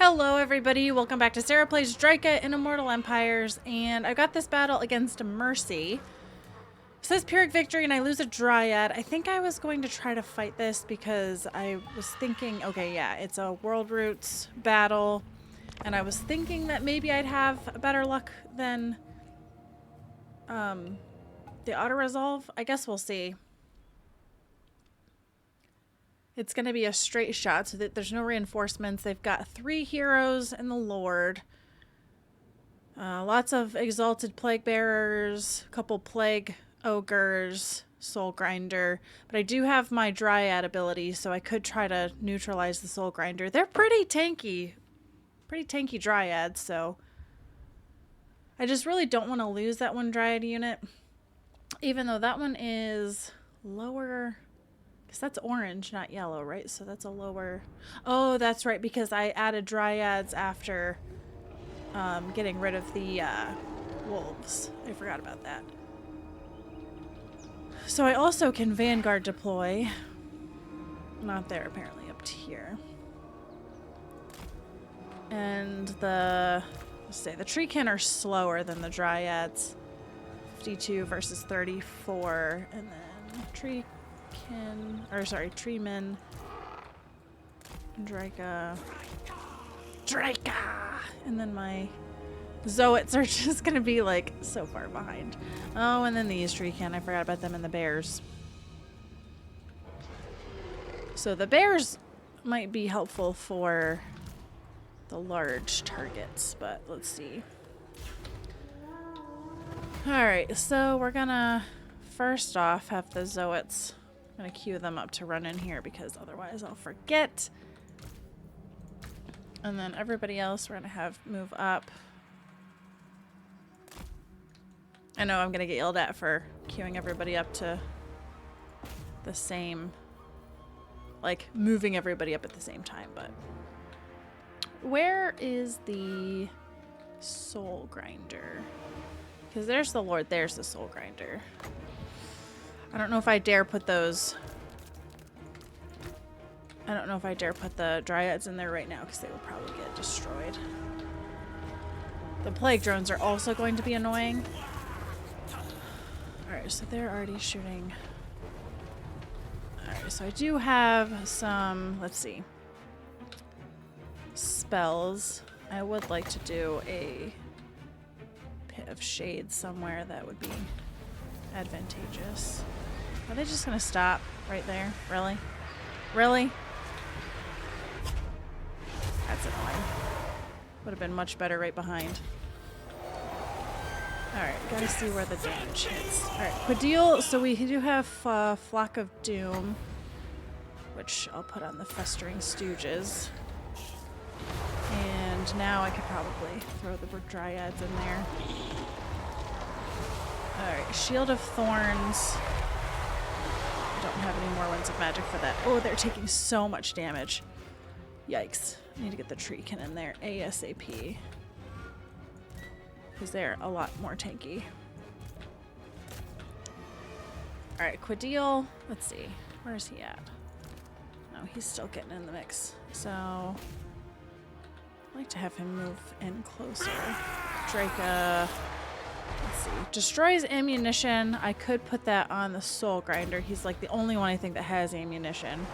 Hello everybody, welcome back to Sarah Plays Drycha in Immortal Empires, and I got this battle against Mercy. It says Pyrrhic victory and I lose a Dryad. I think I was going to try to fight this because I was thinking, okay, yeah, it's a World Roots battle, and I was thinking that maybe I'd have better luck than the auto-resolve. I guess we'll see. It's going to be a straight shot so that there's no reinforcements. They've got 3 heroes and the Lord. Lots of exalted plague bearers, a couple plague ogres, soul grinder. But I do have my dryad ability, so I could try to neutralize the soul grinder. They're pretty tanky dryads, so I just really don't want to lose that one dryad unit. Even though that one is lower... because that's orange, not yellow, right? So that's a lower... Oh, that's right, because I added dryads after getting rid of the wolves. I forgot about that. So I also can Vanguard deploy. Not there, apparently, up here. And the... let's say the treekin are slower than the dryads. 52 versus 34. And then Treeman, Drycha, and then my Zoets are just gonna be like so far behind. Oh, and then these Treekin, I forgot about them, and the bears. So the bears might be helpful for the large targets, but let's see. Alright, so we're gonna first off have the Zoets. I'm gonna queue them up to run in here because otherwise I'll forget. And then everybody else we're gonna have move up. I know I'm gonna get yelled at for queuing everybody up to the same, like moving everybody up at the same time, but where is the soul grinder? Because there's the Lord, there's the soul grinder. I don't know if I dare put those... I don't know if I dare put the dryads in there right now because they will probably get destroyed. The plague drones are also going to be annoying. Alright, so they're already shooting. Alright, so I do have some, let's see, spells. I would like to do a pit of shade somewhere that would be advantageous. Are they just gonna stop right there? Really? Really? That's annoying. Would have been much better right behind. Alright, gotta see where the damage hits. Alright, Quadil, so we do have Flock of Doom, which I'll put on the Festering Stooges. And now I could probably throw the Dryads in there. Alright, Shield of Thorns. I don't have any more Winds of Magic for that. Oh, they're taking so much damage. Yikes. I need to get the Treekin in there ASAP. Because they're a lot more tanky. Alright, Quadil. Let's see. Where is he at? No, he's still getting in the mix. So, I'd like to have him move in closer. Drycha. Let's see. Destroys ammunition. I could put that on the soul grinder. He's like the only one I think that has ammunition.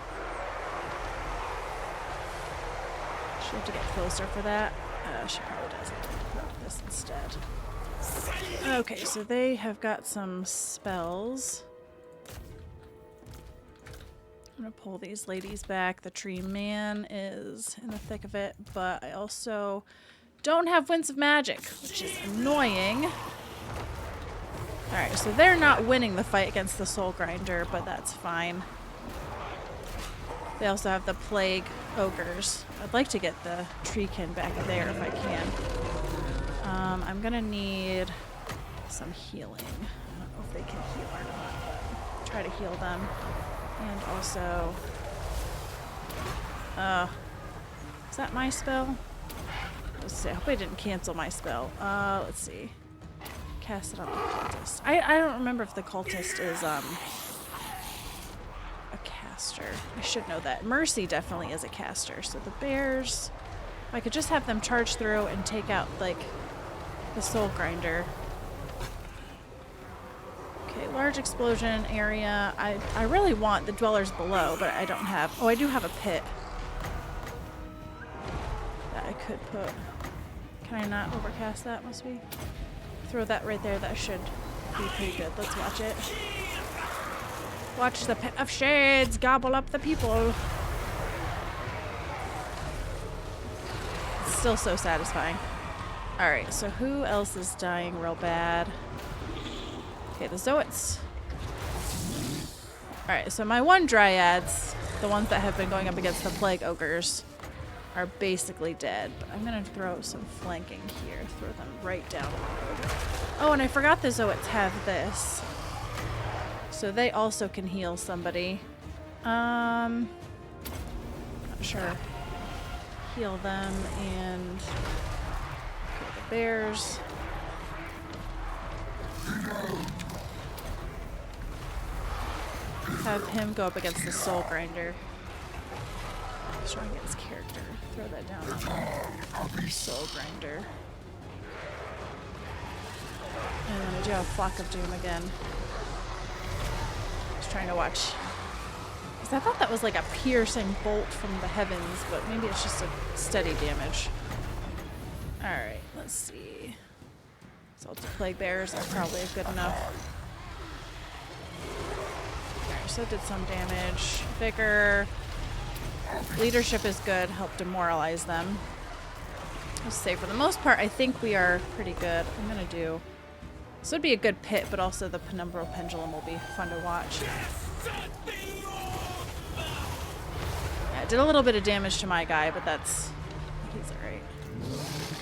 She have to get closer for that. She probably doesn't. Put up this instead. Okay, so they have got some spells. I'm gonna pull these ladies back. The tree man is in the thick of it, but I also don't have Winds of Magic, which is annoying. Alright, so they're not winning the fight against the soul grinder, but that's fine. They also have the plague ogres. I'd like to get the treekin back there if I can. I'm gonna need some healing. I don't know if they can heal or not, but try to heal them. And also... is that my spell? Let's see. I hope I didn't cancel my spell. Let's see. Cast it on the cultist. I don't remember if the cultist is, a caster. I should know that. Mercy definitely is a caster. So the bears I could just have them charge through and take out, like, the soul grinder. Okay, large explosion area. I really want the dwellers below, but I don't have... Oh, I do have a pit that I could put. Can I not overcast that? Must be. Throw that right there. That should be pretty good. Let's watch it. Watch the pit of shades gobble up the people. It's still so satisfying. Alright, so who else is dying real bad? Okay, the Zoets. Alright, so my one dryads, the ones that have been going up against the plague ogres, are basically dead. But I'm gonna throw some flanking here. Throw them right down the road. Oh, and I forgot the Zoets have this. So they also can heal somebody. Not sure. Heal them and okay, the bears. Have him go up against the soul grinder. Showing his character. Throw that down on the soul grinder. And then I do have Flock of Doom again. Just trying to watch. Because I thought that was like a piercing bolt from the heavens, but maybe it's just a steady damage. Alright, let's see. Salty Plague Bears are probably good enough. Alright, so it did some damage. Vigor. Leadership is good. Help demoralize them. Let's say for the most part, I think we are pretty good. I'm gonna do... This would be a good pit, but also the Penumbral Pendulum will be fun to watch. Yeah, it did a little bit of damage to my guy, but that's... He's alright.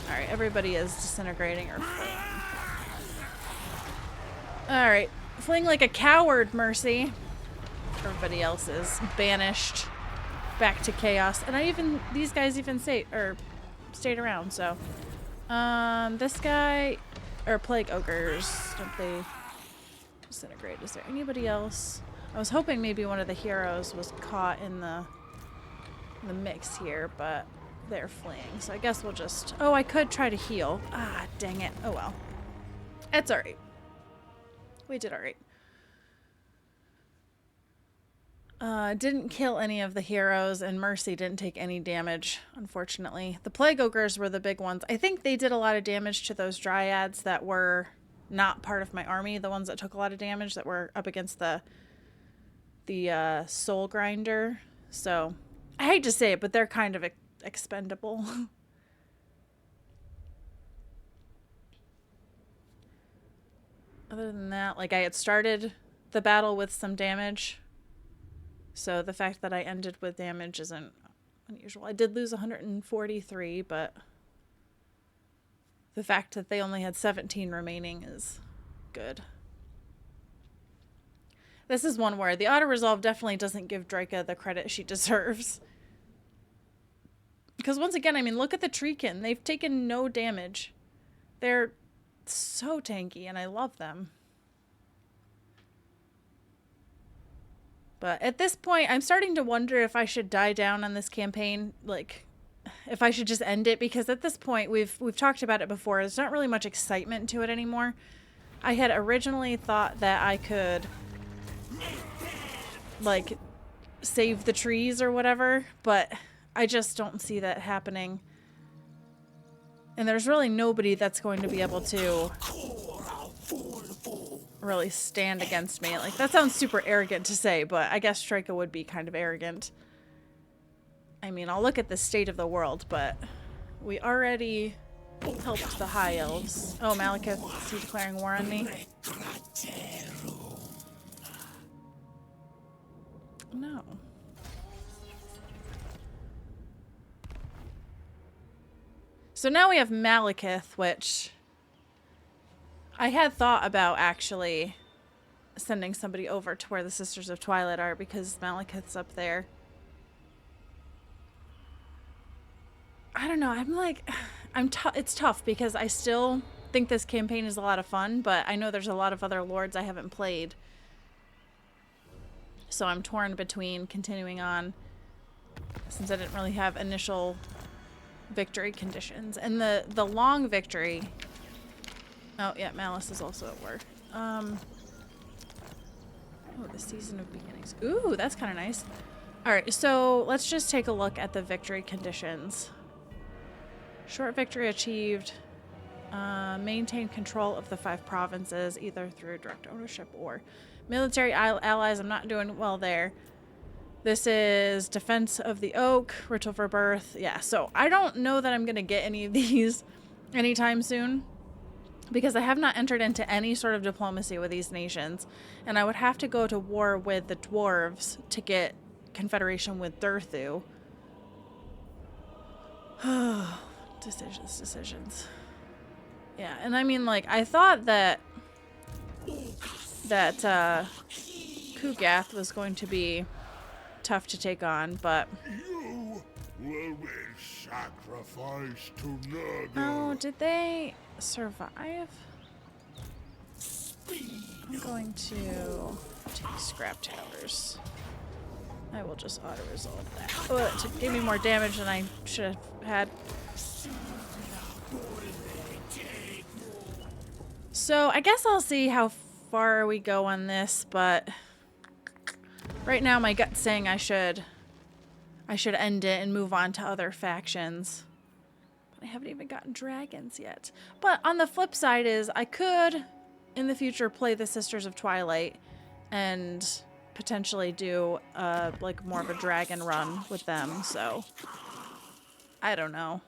Alright, everybody is disintegrating or fleeing. Alright. Fleeing like a coward, Mercy. Everybody else is banished back to chaos. And these guys even stayed around, so. This guy... Or plague ogres. Don't they disintegrate? Is there anybody else? I was hoping maybe one of the heroes was caught in the mix here, but they're fleeing. So I guess we'll just... Oh, I could try to heal. Ah, dang it. Oh well. It's alright. We did alright. Didn't kill any of the heroes, and Mercy didn't take any damage, unfortunately. The Plague Ogres were the big ones. I think they did a lot of damage to those Dryads that were not part of my army, the ones that took a lot of damage that were up against the Soul Grinder. So, I hate to say it, but they're kind of expendable. Other than that, like I had started the battle with some damage. So the fact that I ended with damage isn't unusual. I did lose 143, but the fact that they only had 17 remaining is good. This is one where the auto-resolve definitely doesn't give Drycha the credit she deserves. Because once again, I mean, look at the Treekin. They've taken no damage. They're so tanky, and I love them. But at this point, I'm starting to wonder if I should die down on this campaign, like, if I should just end it, because at this point, we've talked about it before, there's not really much excitement to it anymore. I had originally thought that I could, like, save the trees or whatever, but I just don't see that happening. And there's really nobody that's going to be able to really stand against me. Like, that sounds super arrogant to say, but I guess Drycha would be kind of arrogant. I mean, I'll look at the state of the world, but we already helped the High Elves. Oh, Malekith, is he declaring war on me? No. So now we have Malekith, which I had thought about actually sending somebody over to where the Sisters of Twilight are, because Malekith's up there. I don't know. I'm like, it's tough because I still think this campaign is a lot of fun, but I know there's a lot of other lords I haven't played. So I'm torn between continuing on, since I didn't really have initial victory conditions. And the long victory... Oh, yeah, Malice is also at war. Oh, the Season of Beginnings. Ooh, that's kind of nice. Alright, so let's just take a look at the victory conditions. Short victory achieved. Maintain control of the 5 provinces, either through direct ownership or military allies. I'm not doing well there. This is Defense of the Oak, Ritual for Birth. Yeah, so I don't know that I'm going to get any of these anytime soon, because I have not entered into any sort of diplomacy with these nations, and I would have to go to war with the dwarves to get confederation with Durthu. Decisions. Yeah, and I mean, like, I thought that Kugath was going to be tough to take on, but... You will be sacrificed to Nurgle. Oh, did they survive? I'm going to take scrap towers. I will just auto-resolve that. Oh, it gave me more damage than I should have had. So I guess I'll see how far we go on this, but right now my gut's saying I should end it and move on to other factions. But I haven't even gotten dragons yet. But on the flip side is I could in the future play the Sisters of Twilight and potentially do like more of a dragon run with them, so I don't know.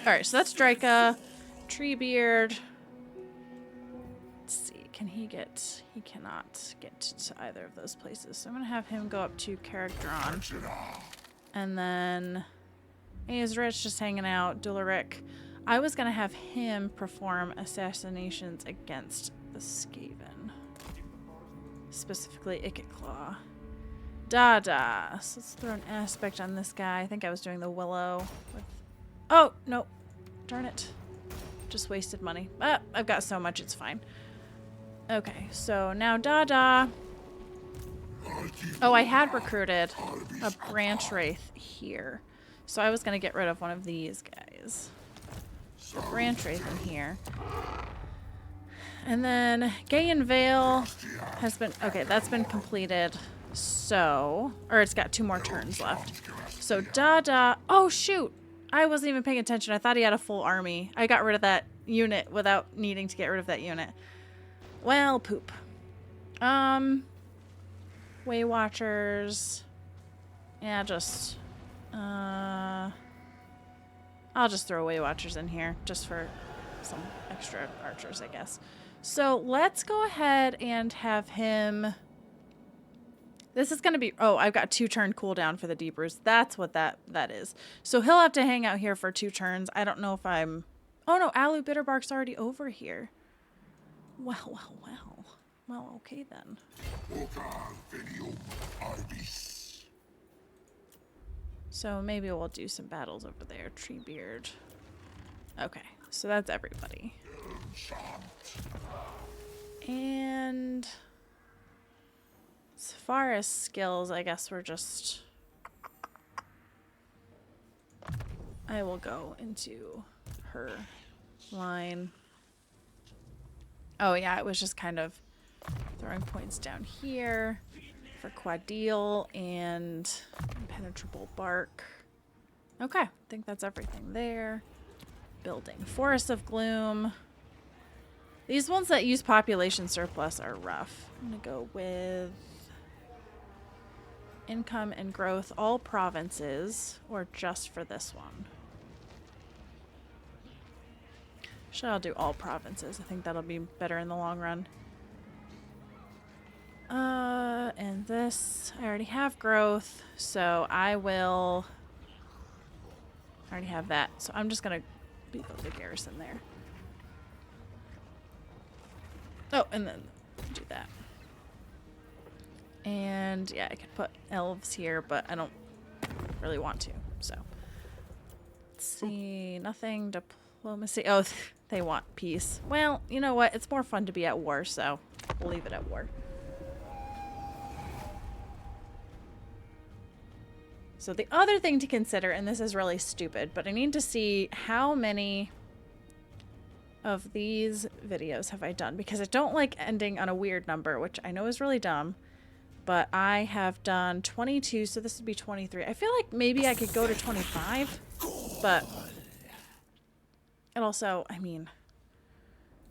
Alright, so that's Drycha. Treebeard. Let's see, can he get... He cannot get to either of those places. So I'm going to have him go up to Carrickdron. And then... Azrich just hanging out. Dularic. I was going to have him perform assassinations against the Skaven. Specifically Ikitclaw. Dada. So let's throw an aspect on this guy. I think I was doing the Willow with... Oh, no. Darn it. Just wasted money. Ah, I've got so much, it's fine. Okay, so now Dada. Oh, I had recruited a branch wraith here. So I was going to get rid of one of these guys. The branch wraith in here. And then Gayan Vale has been... Okay, that's been completed. So... Or it's got 2 more turns left. So Dada... Oh, shoot! I wasn't even paying attention. I thought he had a full army. I got rid of that unit without needing to get rid of that unit. Well, poop. Way Watchers. Yeah, just... I'll just throw Way Watchers in here, just for some extra archers, I guess. So let's go ahead and have him... This is going to be... Oh, I've got 2 turn cooldown for the Deep Roots. That's what that is. So he'll have to hang out here for 2 turns. I don't know if I'm... Oh, no. Alu Bitterbark's already over here. Well. Well, okay then. So maybe we'll do some battles over there. Treebeard. Okay. So that's everybody. And... As far as skills, I guess we're just... I will go into her line. Oh yeah, it was just kind of throwing points down here for Quadil and Impenetrable Bark. Okay, I think that's everything there. Building Forest of Gloom. These ones that use population surplus are rough. I'm gonna go with... Income and growth, all provinces, or just for this one? I'll do all provinces. I think that'll be better in the long run. And this, I already have growth, so I will... I already have that, so I'm just gonna beef up the garrison there. Oh, and then do that. And yeah, I could put elves here, but I don't really want to, so. Let's see, nothing, diplomacy. Oh, they want peace. Well, you know what? It's more fun to be at war, so we'll leave it at war. So the other thing to consider, and this is really stupid, but I need to see how many of these videos have I done, because I don't like ending on a weird number, which I know is really dumb, but I have done 22, so this would be 23. I feel like maybe I could go to 25, but it also, I mean,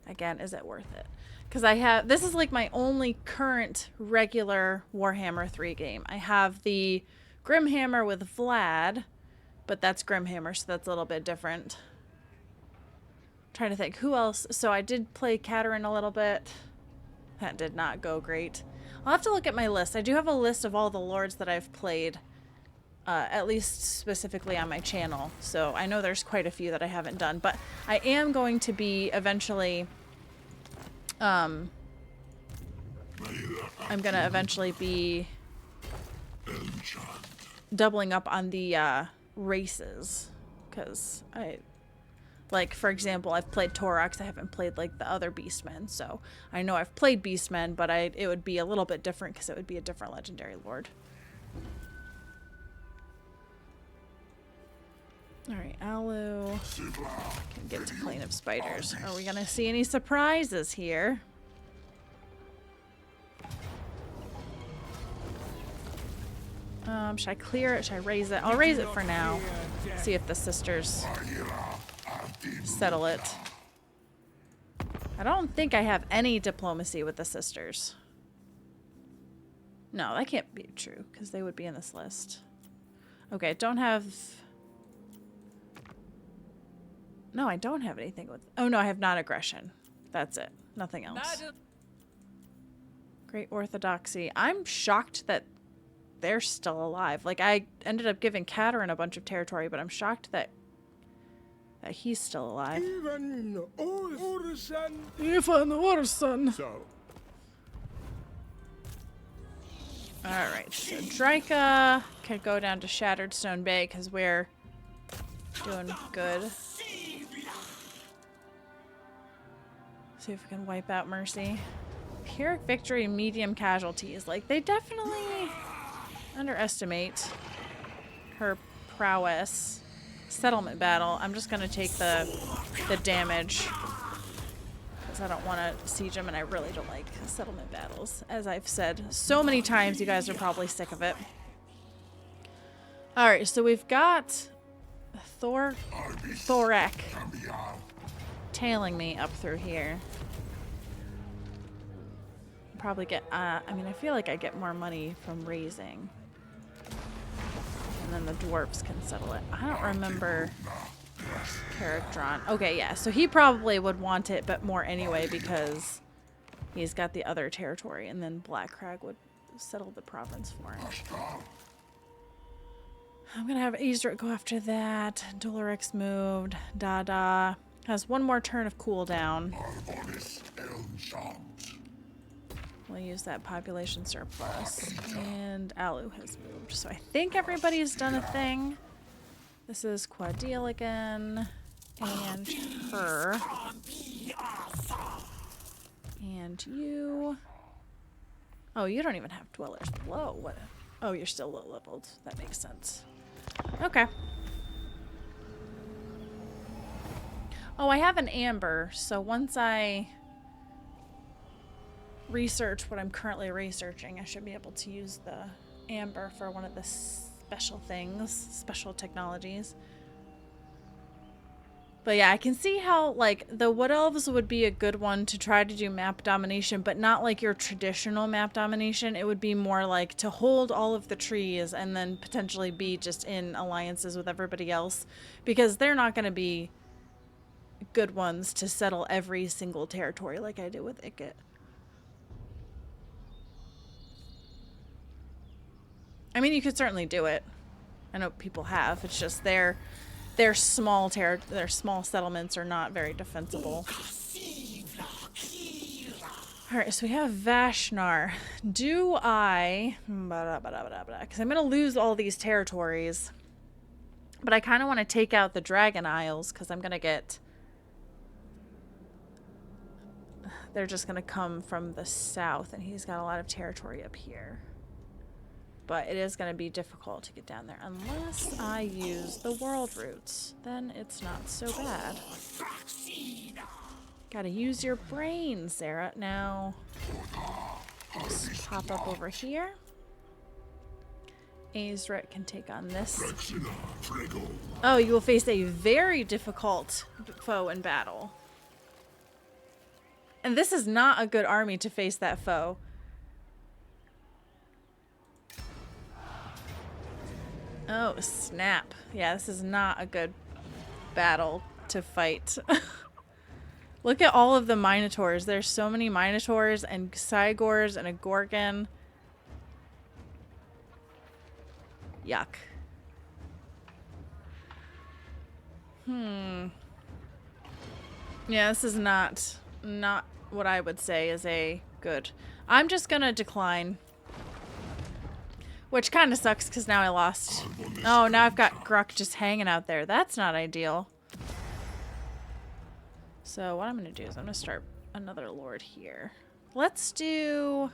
again, is it worth it? Because I have, this is like my only current regular Warhammer 3 game. I have the Grimhammer with Vlad, but that's Grimhammer, so that's a little bit different. Trying to think who else. So I did play Katerin a little bit. That did not go great. I'll have to look at my list. I do have a list of all the lords that I've played, at least specifically on my channel. So I know there's quite a few that I haven't done, but I am going to be eventually, I'm gonna eventually be doubling up on the races, because like, for example, I've played Taurox. I haven't played, like, the other Beastmen. So I know I've played Beastmen, but it would be a little bit different because it would be a different legendary lord. Alright, Alu. Can get to Plane of Spiders. Are we going to see any surprises here? Should I clear it? Should I raise it? I'll raise it for now. See if the sisters settle it. I don't think I have any diplomacy with the sisters. No, that can't be true, because they would be in this list. Okay, don't have... No, I don't have anything with... Oh, no, I have non-aggression. That's it. Nothing else. Great Orthodoxy. I'm shocked that they're still alive. Like, I ended up giving Katerin a bunch of territory, but I'm shocked that he's still alive. Even Orson. Even Orson. So. Alright, so Drycha could go down to Shattered Stone Bay because we're doing good. See if we can wipe out Mercy. Pyrrhic victory, medium casualties. Like, they definitely underestimate her prowess. Settlement battle. I'm just gonna take the damage because I don't want to siege them, and I really don't like settlement battles. As I've said so many times, you guys are probably sick of it. All right, so we've got Thorek tailing me up through here. Probably get. I mean, I feel like I get more money from raising. And then the dwarves can settle it. I don't remember Carrickdron. Okay, yeah, so he probably would want it, but more anyway because he's got the other territory, and then Blackcrag would settle the province for him. I'm gonna have Aesric go after that. Dolorix moved. Dada has one more turn of cooldown. We'll use that population surplus. And Alu has moved. So I think everybody's done a thing. This is Quadil again. And her. And you. Oh, you don't even have dwellers below. What? Oh, you're still low leveled. That makes sense. Okay. Oh, I have an amber. So once I research what I'm currently researching, I should be able to use the amber for one of the special things, special technologies. But yeah, I can see how, like, the Wood Elves would be a good one to try to do map domination, but not like your traditional map domination. It would be more like to hold all of the trees and then potentially be just in alliances with everybody else, because they're not going to be good ones to settle every single territory like I did with Ikit. I mean, you could certainly do it. I know people have. It's just their small settlements are not very defensible. Alright, so we have Vashnar. Do I... Because I'm going to lose all these territories. But I kind of want to take out the Dragon Isles, because I'm going to get... They're just going to come from the south, and he's got a lot of territory up here. But it is going to be difficult to get down there unless I use the world routes. Then it's not so bad. Gotta use your brain, Sarah. Now, just pop up over here. Azret can take on this. Oh, you will face a very difficult foe in battle. And this is not a good army to face that foe. Oh, snap. Yeah, this is not a good battle to fight. Look at all of the Minotaurs. There's so many Minotaurs and Cygors and a Gorgon. Yuck. Yeah, this is not what I would say is a good. I'm just gonna decline. Which kind of sucks because now I lost. Oh, now I've got Gruck just hanging out there. That's not ideal. So what I'm going to do is I'm going to start another lord here. Let's do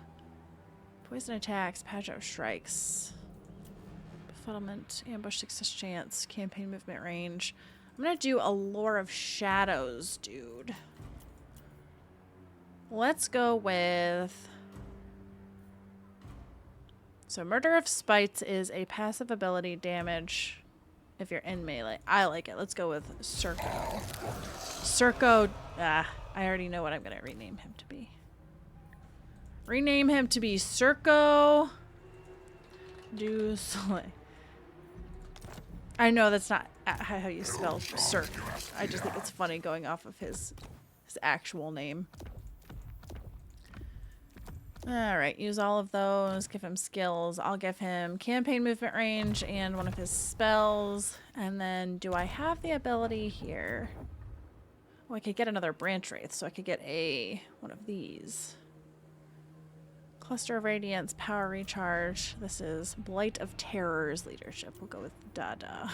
poison attacks, patch-up strikes, befuddlement, ambush success chance, campaign movement range. I'm going to do a lore of shadows, dude. Let's go with... So Murder of Spites is a passive ability damage if you're in melee. I like it. Let's go with Circo. Circo, I already know what I'm going to rename him to be. Rename him to be Circo du Soleil. I know that's not how you spell Cirque. I just think it's funny going off of his actual name. Alright, use all of those, give him skills. I'll give him campaign movement range and one of his spells. And then do I have the ability here? Oh, I could get another branch wraith, so I could get one of these. Cluster of Radiance, Power Recharge. This is Blight of Terror's leadership. We'll go with Dada.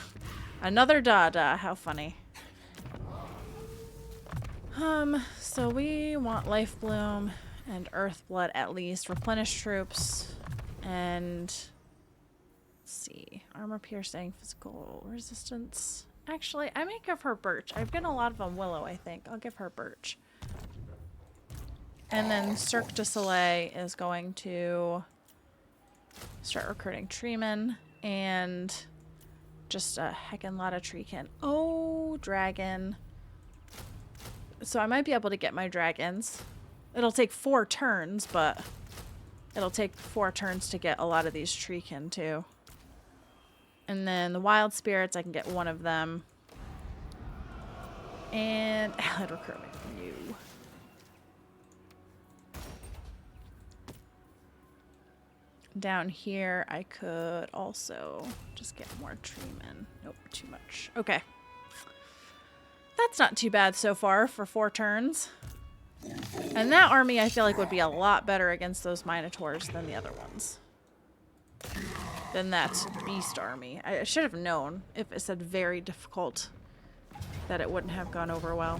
Another Dada, how funny. So we want Life Bloom and Earth Blood at least. Replenish troops. And let's see. Armor piercing, physical resistance. Actually, I may give her Birch. I've gotten a lot of them Willow, I think. I'll give her Birch. And then Cirque du Soleil is going to start recruiting treemen and just a heckin' lot of treekin. Oh, dragon. So I might be able to get my dragons. It'll take 4 turns, but it'll take 4 turns to get a lot of these treekin too. And then the wild spirits, I can get one of them. And allied recruitment. You. Down here, I could also just get more treemen. Nope, too much. Okay. That's not too bad so far for 4 turns. And that army, I feel like, would be a lot better against those Minotaurs than the other ones. Than that beast army. I should have known if it said very difficult that it wouldn't have gone over well.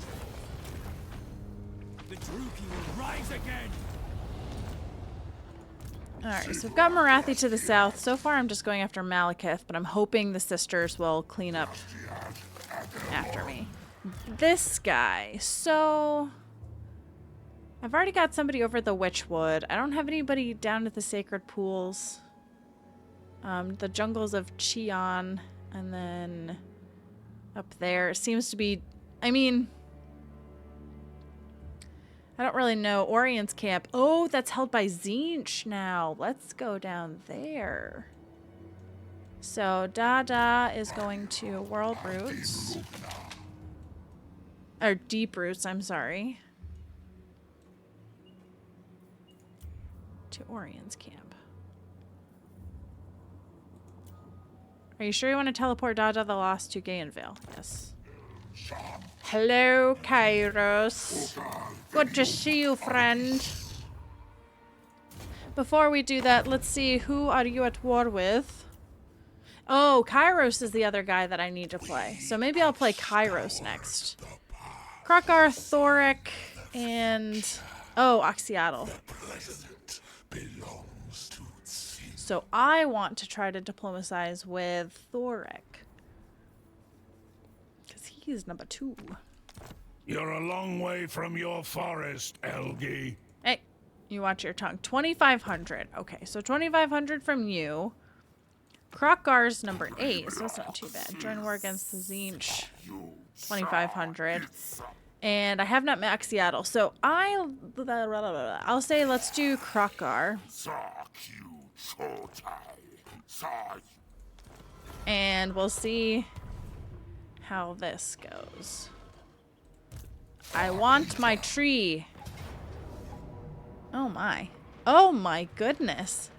The Druki will rise again. Alright, so we've got Marathi to the south. So far I'm just going after Malekith, but I'm hoping the sisters will clean up after me. This guy. So I've already got somebody over at the Witchwood. I don't have anybody down at the Sacred Pools. The jungles of Chion, and then up there seems to be, I mean, I don't really know. Orion's camp. Oh, that's held by Tzeentch now. Let's go down there. So Dada is going to World Roots. Or Deep Roots, I'm sorry. To Orion's camp. Are you sure you want to teleport Dada the Lost to Gayenvale? Yes. Hello, Kairos. Good to see you, friend. Before we do that, let's see, who are you at war with? Oh, Kairos is the other guy that I need to play. So maybe I'll play Kairos next. Krokar, Thoric, and... oh, Oxyatl. So I want to try to diplomatize with Thoric. Because he's number 2. You're a long way from your forest, Elgie. Hey, you watch your tongue. 2,500. Okay, so 2,500 from you. Krokgar's number 8, so that's not too bad. Join war against the Zinch. 2,500. And I have not met Seattle, so I'll say let's do Krokgar. And we'll see how this goes. I want my tree. Oh my. Oh my goodness.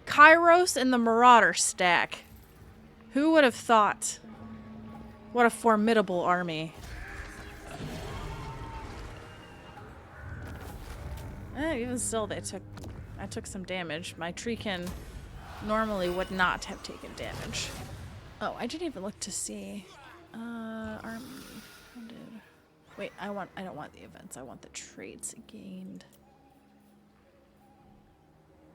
Kairos and the Marauder stack. Who would have thought? What a formidable army. Even still, I took some damage. My treekin normally would not have taken damage. Oh, I didn't even look to see. Army funded. Wait, I don't want the events. I want the traits gained.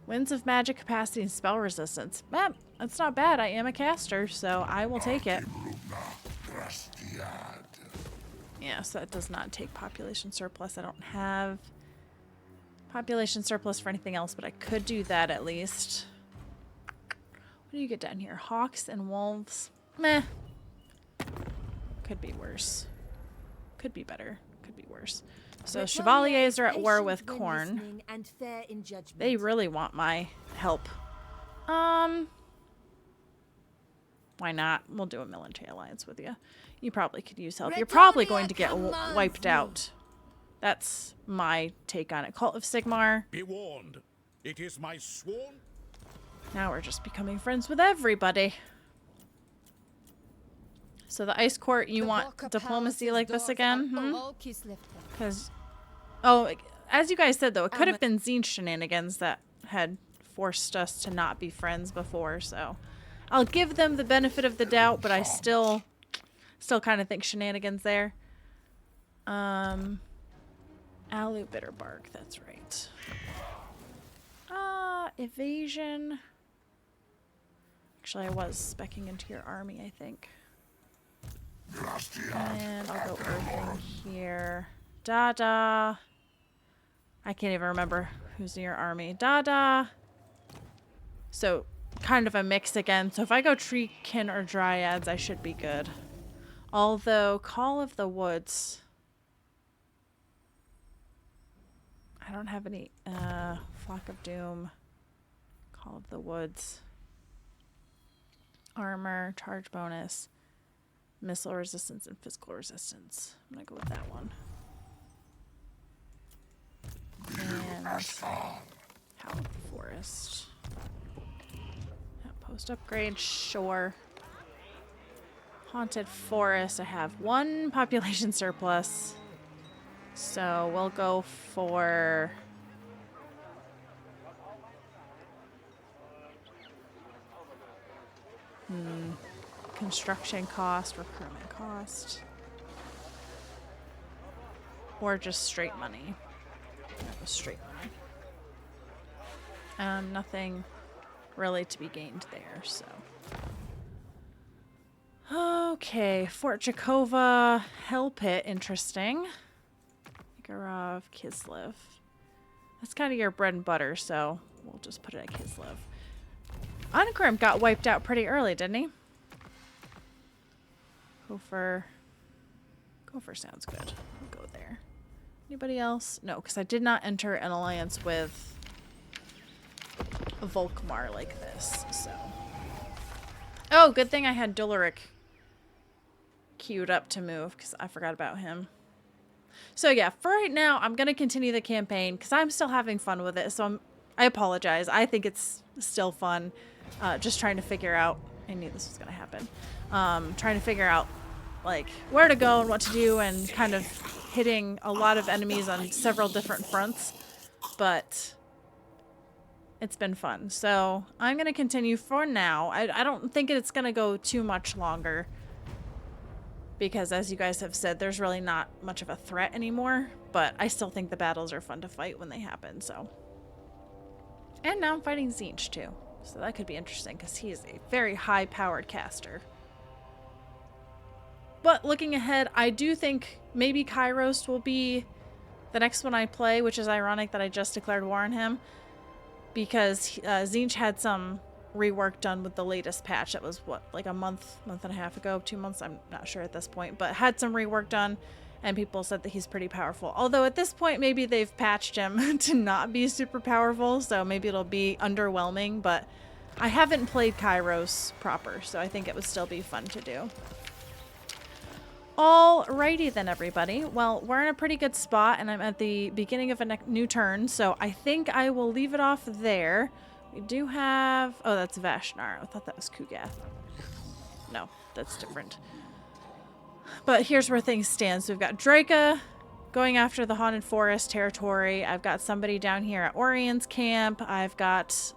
Winds of magic capacity and spell resistance. That's not bad. I am a caster, so I will take it. Yeah, so that does not take population surplus. I don't have population surplus for anything else, but I could do that at least. What do you get down here? Hawks and wolves. Meh. Could be worse. Could be better. Could be worse. So Chevaliers are at war with Khorne. They really want my help. Why not? We'll do a military alliance with you. You probably could use help. You're probably going to get wiped out. That's my take on it. Cult of Sigmar. Be warned. It is my sworn. Now we're just becoming friends with everybody. So the Ice Court, you want diplomacy like this again? Because, oh, as you guys said though, it could have been Zinch shenanigans that had forced us to not be friends before. So I'll give them the benefit of the doubt, but I still kind of think shenanigans there. Alu Bitterbark, that's right. Evasion. Actually, I was specking into your army, I think. And I'll go earthing here. Dada. I can't even remember who's in your army. Dada. So, kind of a mix again. So if I go Treekin or Dryads, I should be good. Although, Call of the Woods. I don't have any, Flock of Doom. Call of the Woods. Armor, charge bonus. Missile resistance and physical resistance. I'm gonna go with that one. And Howled Forest. Outpost upgrade, sure. Haunted Forest, I have 1 population surplus. So we'll go for construction cost, recruitment cost, or just straight money. That was straight money. Nothing really to be gained there, so. Okay, Fort Jakova, Hell Pit, interesting. Nigarov, Kislev. That's kind of your bread and butter, so we'll just put it at Kislev. Ankrim got wiped out pretty early, didn't he? Gopher sounds good. We'll go there. Anybody else? No, because I did not enter an alliance with Volkmar like this, so. Oh, good thing I had Dularic queued up to move, because I forgot about him. So yeah, for right now, I'm going to continue the campaign, because I'm still having fun with it, so I apologize. I think it's still fun. Just trying to figure out, I knew this was going to happen, trying to figure out like where to go and what to do, and kind of hitting a lot of enemies on several different fronts, but it's been fun. So I'm going to continue for now. I don't think it's going to go too much longer, because as you guys have said, there's really not much of a threat anymore, but I still think the battles are fun to fight when they happen, so. And now I'm fighting Zinch too. So that could be interesting because he is a very high-powered caster. But looking ahead, I do think maybe Kairos will be the next one I play, which is ironic that I just declared war on him. Because Tzeentch had some rework done with the latest patch. That was, what, like a month and a half ago? 2 months? I'm not sure at this point. But had some rework done, and people said that he's pretty powerful. Although at this point, maybe they've patched him to not be super powerful, so maybe it'll be underwhelming. But I haven't played Kairos proper, so I think it would still be fun to do. Alrighty then, everybody. Well, we're in a pretty good spot, and I'm at the beginning of a new turn, so I think I will leave it off there. We do have... Oh, that's Vashnar. I thought that was Kugath. No, that's different. But here's where things stand. So we've got Drycha going after the Haunted Forest territory. I've got somebody down here at Orion's camp. I've got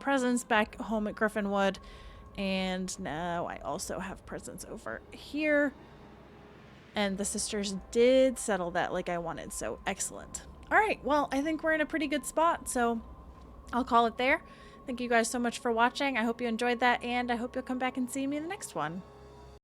presence back home at Griffinwood. And now I also have presence over here. And the sisters did settle that like I wanted, so excellent. All right, well, I think we're in a pretty good spot, so I'll call it there. Thank you guys so much for watching. I hope you enjoyed that, and I hope you'll come back and see me in the next one.